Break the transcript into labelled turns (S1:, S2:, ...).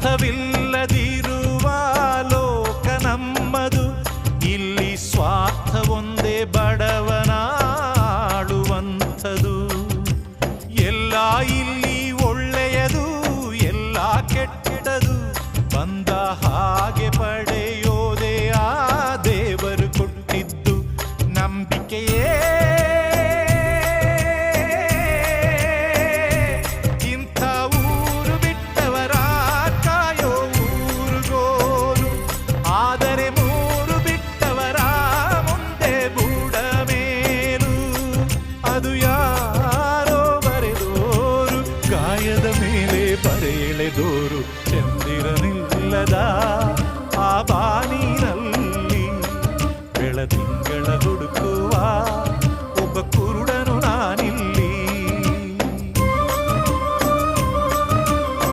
S1: ಸ್ವಾರ್ಥವಿಲ್ಲದಿರುವ ಲೋಕ ನಮ್ಮದು, ಇಲ್ಲಿ ಸ್ವಾರ್ಥವೊಂದೇ ಬಡವನಾಳುವಂಥದು. ಎಲ್ಲ ಇಲ್ಲಿ ಒಳ್ಳೆಯದು, ಎಲ್ಲ ಕೆಟ್ಟದು, ಬಂದ ಹಾಗೆ ಪಡೆಯೋದೇ ಆ ದೇವರು ಕೊಟ್ಟಿದ್ದು ನಂಬಿಕೆಯೇ. ಇಂಥ ಊರು ಬಿಟ್ಟವರ ಕಾಯೋ ಊರುಗೋಲು, ಆದರೆ ಮೂರು ಬಿಟ್ಟವರ ಮುಂದೆ ಬೂಡ ಮೇಲು. ಅದು ಯಾರೋ ಬರೆದೋರು, ಗಾಯದ ಮೇಲೆ ಬರೆಳೆದೋರು.